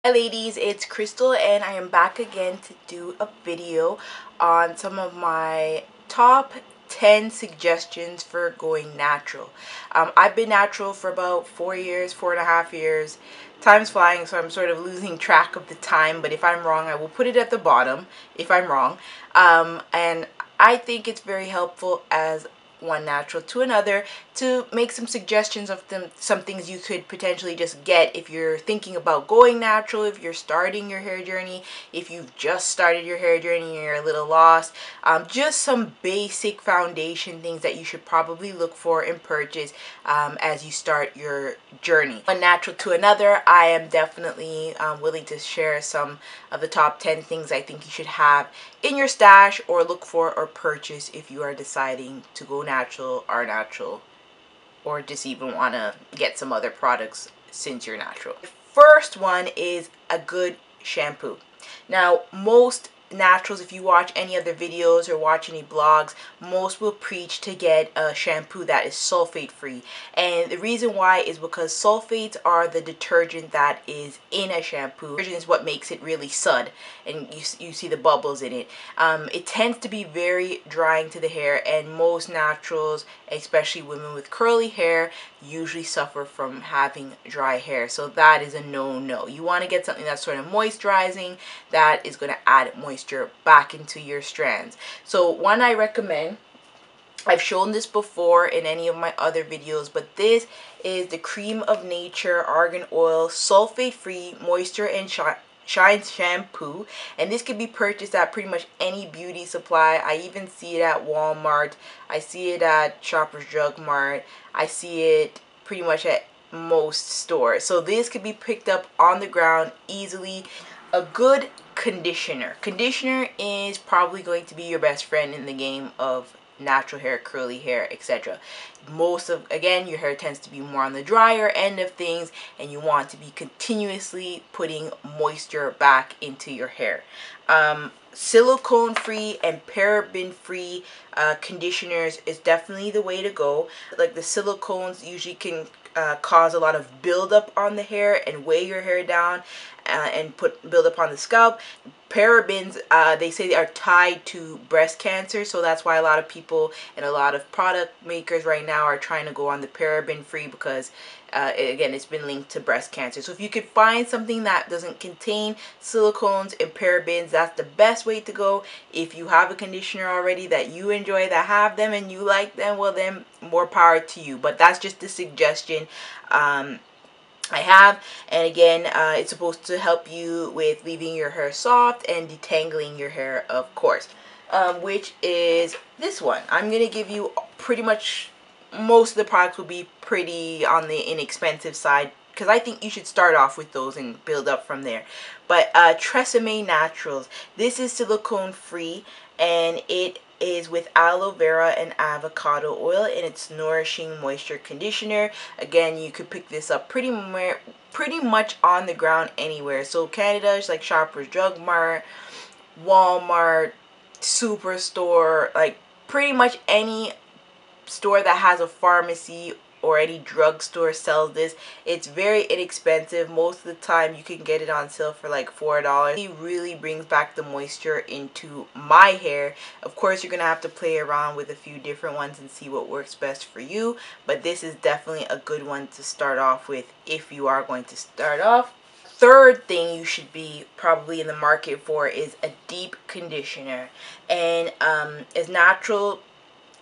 Hi ladies, it's Crystal and I am back again to do a video on some of my top 10 suggestions for going natural. I've been natural for about 4 years, 4.5 years. Time's flying, so I'm sort of losing track of the time, but if I'm wrong, I will put it at the bottom if I'm wrong. And I think it's very helpful as one natural to another to make some suggestions of some things you could potentially just get if you're thinking about going natural, if you're starting your hair journey, if you've just started your hair journey and you're a little lost. Just some basic foundation things that you should probably look for and purchase as you start your journey. One natural to another, I am definitely willing to share some of the top 10 things I think you should have in your stash or look for or purchase if you are deciding to go natural, are natural, or just even want to get some other products since you're natural. The first one is a good shampoo. Now, most naturals, if you watch any other videos or watch any blogs, most will preach to get a shampoo that is sulfate free, and the reason why is because sulfates are the detergent that is in a shampoo. Detergent is what makes it really sud, and you see the bubbles in it. It tends to be very drying to the hair, and most naturals, especially women with curly hair, usually suffer from having dry hair, so that is a no-no. You want to get something that's sort of moisturizing, that is going to add moisture back into your strands. So one I recommend, I've shown this before in any of my other videos, but this is the Cream of Nature Argan Oil Sulfate Free Moisture and Shine Shampoo, and this can be purchased at pretty much any beauty supply. I even see it at Walmart, I see it at Shoppers Drug Mart, I see it pretty much at most stores. So this could be picked up on the ground easily. A good conditioner. Conditioner is probably going to be your best friend in the game of natural hair, curly hair, etc. Most of, again, your hair tends to be more on the drier end of things, and you want to be continuously putting moisture back into your hair. Silicone free and paraben free conditioners is definitely the way to go. Like the silicones usually can cause a lot of buildup on the hair and weigh your hair down and build up on the scalp. Parabens, they say they are tied to breast cancer, so that's why a lot of people and a lot of product makers right now are trying to go on the paraben free, because again, it's been linked to breast cancer. So if you could find something that doesn't contain silicones and parabens, that's the best way to go. If you have a conditioner already that you enjoy, that have them and you like them, well then more power to you, but that's just a suggestion I have. And again, it's supposed to help you with leaving your hair soft and detangling your hair, of course, which is this one. I'm going to give you pretty much, most of the products will be pretty on the inexpensive side, because I think you should start off with those and build up from there. But Tresemme Naturals, this is silicone free, and it is with aloe vera and avocado oil, and it's nourishing moisture conditioner. Again, you could pick this up pretty much on the ground anywhere. So Canada is like Shoppers Drug Mart, Walmart, Superstore, like pretty much any store that has a pharmacy or any drugstore sells this. It's very inexpensive. Most of the time you can get it on sale for like $4. It really brings back the moisture into my hair. Of course, you're gonna have to play around with a few different ones and see what works best for you, but this is definitely a good one to start off with if you are going to start off. Third thing you should be probably in the market for is a deep conditioner, and as natural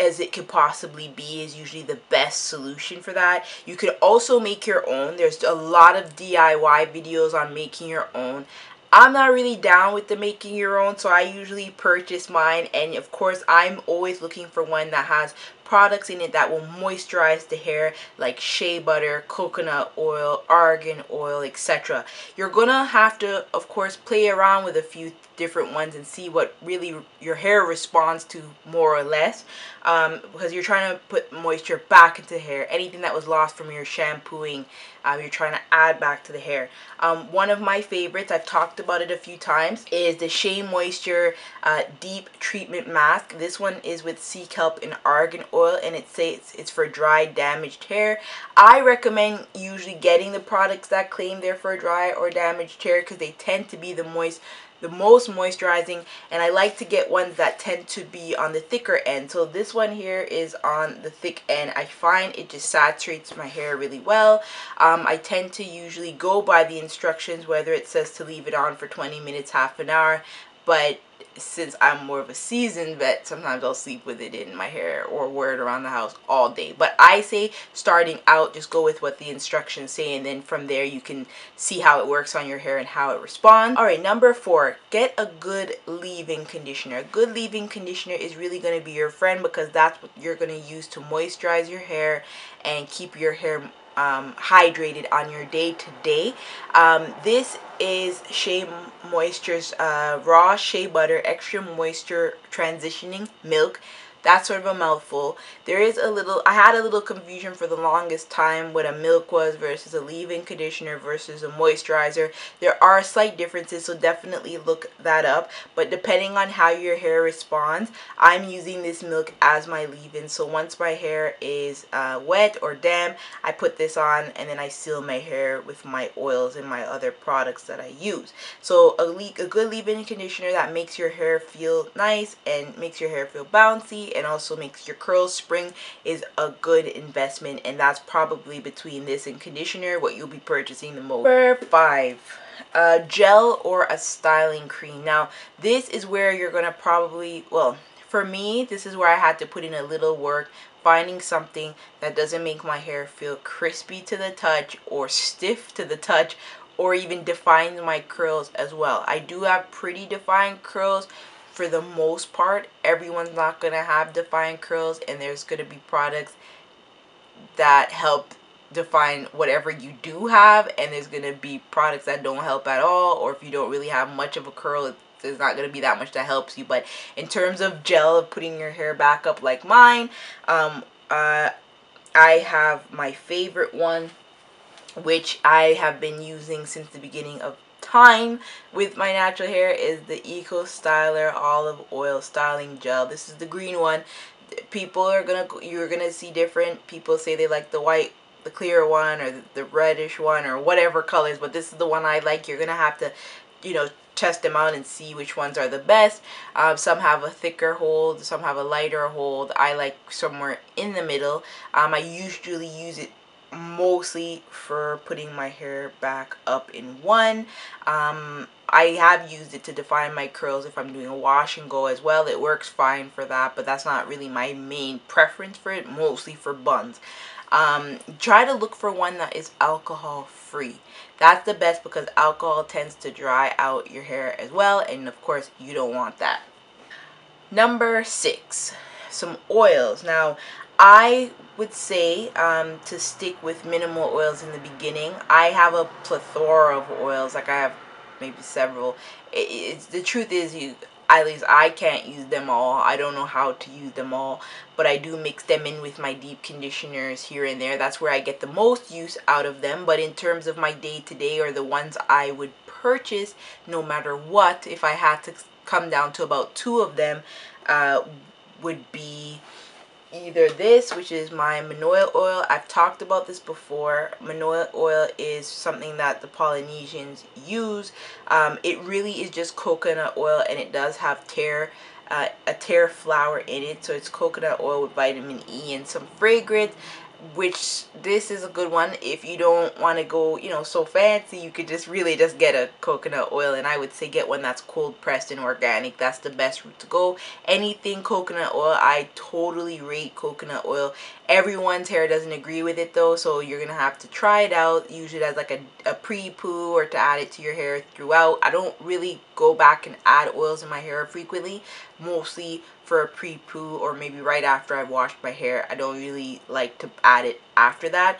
as it could possibly be is usually the best solution for that. You could also make your own. There's a lot of DIY videos on making your own. I'm not really down with the making your own, so I usually purchase mine, and of course I'm always looking for one that has products in it that will moisturize the hair, like shea butter, coconut oil, argan oil, etc. You're gonna have to, of course, play around with a few different ones and see what really your hair responds to, more or less, because you're trying to put moisture back into the hair. Anything that was lost from your shampooing, you're trying to add back to the hair. One of my favorites, I've talked about it a few times, is the Shea Moisture Deep Treatment Mask. This one is with sea kelp and argan oil, and it says it's for dry, damaged hair. I recommend usually getting the products that claim they're for dry or damaged hair because they tend to be the most moisturizing, and I like to get ones that tend to be on the thicker end. So this one here is on the thick end. I find it just saturates my hair really well. I tend to usually go by the instructions, whether it says to leave it on for 20 minutes, half an hour, but since I'm more of a seasoned vet, sometimes I'll sleep with it in my hair or wear it around the house all day. But I say starting out, just go with what the instructions say, and then from there you can see how it works on your hair and how it responds. Alright, number 4, get a good leave-in conditioner. A good leave-in conditioner is really going to be your friend because that's what you're going to use to moisturize your hair and keep your hair hydrated on your day-to-day. This is Shea Moisture's raw shea butter extra moisture transitioning milk. That's sort of a mouthful. There is I had a little confusion for the longest time what a milk was versus a leave-in conditioner versus a moisturizer. There are slight differences, so definitely look that up. But depending on how your hair responds, I'm using this milk as my leave-in. So once my hair is wet or damp, I put this on and then I seal my hair with my oils and my other products that I use. So a good leave-in conditioner that makes your hair feel nice and makes your hair feel bouncy and also makes your curls spring is a good investment, and that's probably between this and conditioner what you'll be purchasing the most. Number 5, a gel or a styling cream. Now this is where you're gonna probably, well, for me, this is where I had to put in a little work finding something that doesn't make my hair feel crispy to the touch or stiff to the touch or even defines my curls as well. I do have pretty defined curls for the most part. Everyone's not going to have defined curls, and there's going to be products that help define whatever you do have, and there's going to be products that don't help at all, or if you don't really have much of a curl, there's not going to be that much that helps you. But in terms of gel, of putting your hair back up like mine, I have my favorite one, which I have been using since the beginning of time with my natural hair, is the Eco Styler Olive Oil Styling Gel. This is the green one. You're gonna see different people say they like the white, the clear one, or the reddish one, or whatever colors, but this is the one I like. You're gonna have to, test them out and see which ones are the best. Some have a thicker hold, some have a lighter hold. I like somewhere in the middle. I usually use it mostly for putting my hair back up in one. I have used it to define my curls if I'm doing a wash and go as well. It works fine for that, but that's not really my main preference for it, mostly for buns. Try to look for one that is alcohol free. That's the best because alcohol tends to dry out your hair as well, and of course you don't want that. Number 6, some oils. Now I would say to stick with minimal oils in the beginning. I have a plethora of oils, like I have maybe several. The truth is, at least I can't use them all. I don't know how to use them all, but I do mix them in with my deep conditioners here and there. That's where I get the most use out of them. But in terms of my day-to-day, or the ones I would purchase no matter what, if I had to come down to about 2 of them, would be either this, which is my Monoi oil. I've talked about this before. Monoi oil is something that the Polynesians use. It really is just coconut oil, and it does have a Taire flower in it. So it's coconut oil with vitamin E and some fragrance, which this is a good one. If you don't want to go, so fancy, you could just really just get a coconut oil, and I would say get one that's cold pressed and organic. That's the best route to go. Anything coconut oil, I totally rate coconut oil. Everyone's hair doesn't agree with it though, so you're gonna have to try it out. Use it as like a pre-poo, or to add it to your hair throughout. I don't really go back and add oils in my hair frequently, mostly for a pre-poo or maybe right after I've washed my hair. I don't really like to add it after that.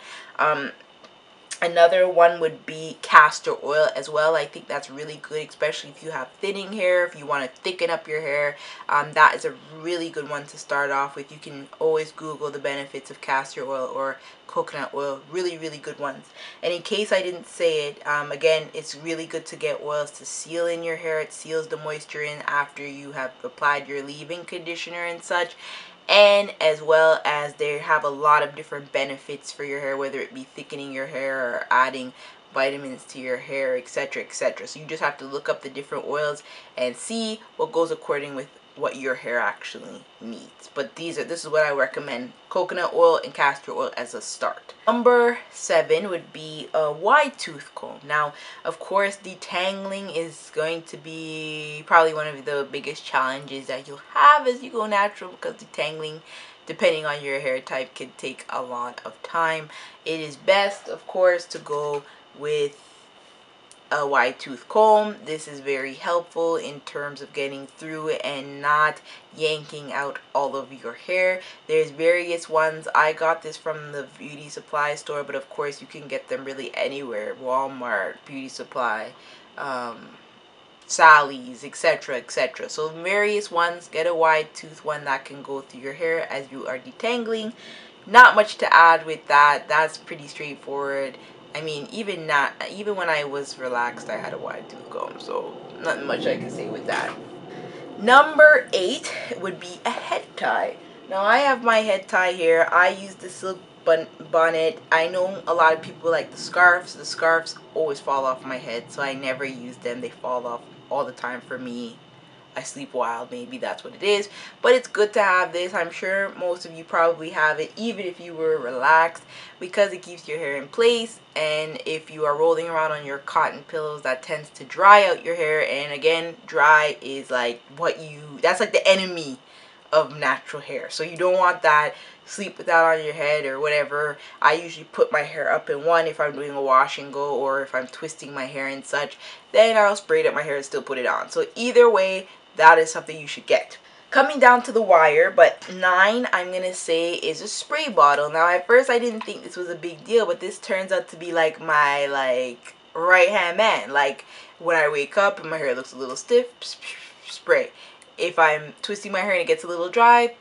Another one would be castor oil as well. I think that's really good, especially if you have thinning hair, if you want to thicken up your hair. That is a really good one to start off with. You can always Google the benefits of castor oil or coconut oil. Really, really good ones. And in case I didn't say it, again, it's really good to get oils to seal in your hair. It seals the moisture in after you have applied your leave-in conditioner and such. and as well as they have a lot of different benefits for your hair, whether it be thickening your hair or adding vitamins to your hair, etc., etc. So you just have to look up the different oils and see what goes according with what your hair actually needs. But this is what I recommend: coconut oil and castor oil as a start. Number 7 would be a wide tooth comb. Now, of course, detangling is going to be probably one of the biggest challenges that you'll have as you go natural, because detangling, depending on your hair type, can take a lot of time. It is best, of course, to go with a wide tooth comb. This is very helpful in terms of getting through and not yanking out all of your hair. There's various ones. I got this from the beauty supply store, but of course you can get them really anywhere: Walmart, beauty supply, Sally's, etc., etc. So various ones. Get a wide tooth one that can go through your hair as you are detangling. Not much to add with that. That's pretty straightforward. I mean, even when I was relaxed, I had a wide tooth comb, so not much I can say with that. Number 8 would be a head tie. Now, I have my head tie here. I use the silk bonnet. I know a lot of people like the scarves. The scarves always fall off my head, so I never use them. They fall off all the time for me. I sleep wild, maybe that's what it is. But it's good to have this. I'm sure most of you probably have it, even if you were relaxed, because it keeps your hair in place. And if you are rolling around on your cotton pillows, that tends to dry out your hair. And again, dry is like that's like the enemy of natural hair. So you don't want that. Sleep with that on your head or whatever. I usually put my hair up in one if I'm doing a wash and go, or if I'm twisting my hair and such. Then I'll spray it up my hair and still put it on. So either way, that is something you should get. Coming down to the wire, but 9, I'm going to say, is a spray bottle. Now, at first, I didn't think this was a big deal, but this turns out to be like my, right-hand man. Like, when I wake up and my hair looks a little stiff, spray. If I'm twisting my hair and it gets a little dry,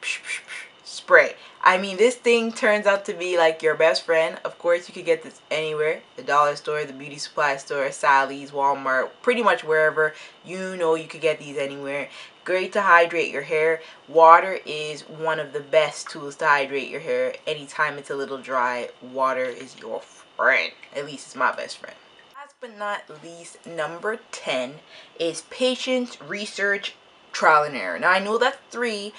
spray. I mean, this thing turns out to be like your best friend. Of course, you could get this anywhere: the dollar store, the beauty supply store, Sally's, Walmart, pretty much wherever. You know, you could get these anywhere. Great to hydrate your hair. Water is one of the best tools to hydrate your hair. Anytime it's a little dry, water is your friend. At least it's my best friend. Last but not least, number 10 is patience, research, trial and error. Now, I know that's 3,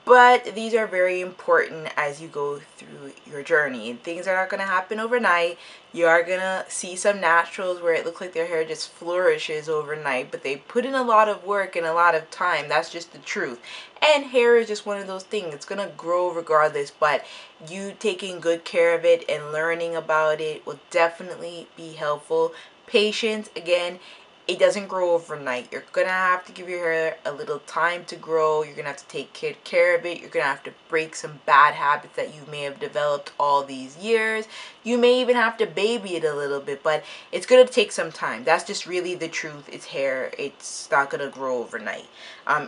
but these are very important as you go through your journey. And things are not going to happen overnight. You are going to see some naturals where it looks like their hair just flourishes overnight, but they put in a lot of work and a lot of time. That's just the truth. And hair is just one of those things. It's going to grow regardless, but you taking good care of it and learning about it will definitely be helpful. Patience, again, it doesn't grow overnight. You're going to have to give your hair a little time to grow. You're going to have to take care of it. You're going to have to break some bad habits that you may have developed all these years. You may even have to baby it a little bit, but it's going to take some time. That's just really the truth. It's hair. It's not going to grow overnight.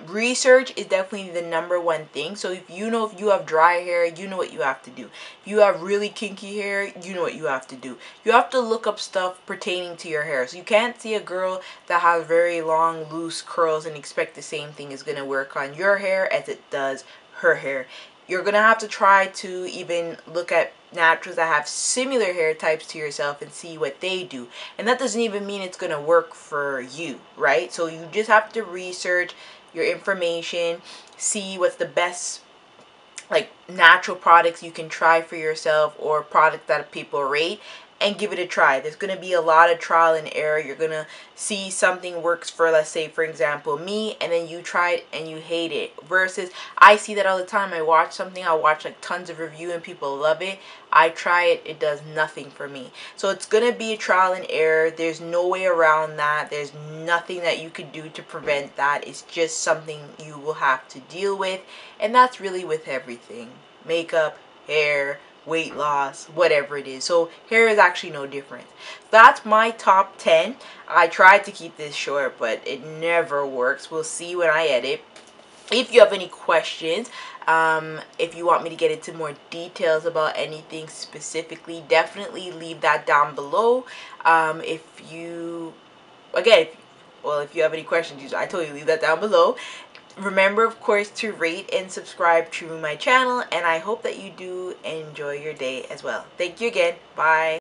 Research is definitely the number one thing. So if you have dry hair, you know what you have to do. If you have really kinky hair, you know what you have to do. You have to look up stuff pertaining to your hair. So you can't see a girl that has very long, loose curls and expect the same thing is going to work on your hair as it does her hair. You're going to have to try to even look at naturals that have similar hair types to yourself and see what they do. And that doesn't even mean it's going to work for you, right? So you just have to research your information, see what's the best natural products you can try for yourself or products that people rate, and give it a try. There's going to be a lot of trial and error. You're going to see something works for, let's say, for example, me, and then you try it and you hate it. Versus, I see that all the time. I watch something, I watch like tons of review and people love it. I try it, it does nothing for me. So it's going to be a trial and error. There's no way around that. There's nothing that you could do to prevent that. It's just something you will have to deal with. And that's really with everything. Makeup, hair, weight loss, whatever it is. So hair is actually no different. That's my top 10. I tried to keep this short, but it never works. We'll see when I edit. If you have any questions, if you want me to get into more details about anything specifically, definitely leave that down below. If you have any questions, I told you, leave that down below. Remember, of course, to rate and subscribe to my channel, and I hope that you do enjoy your day as well. Thank you again. Bye.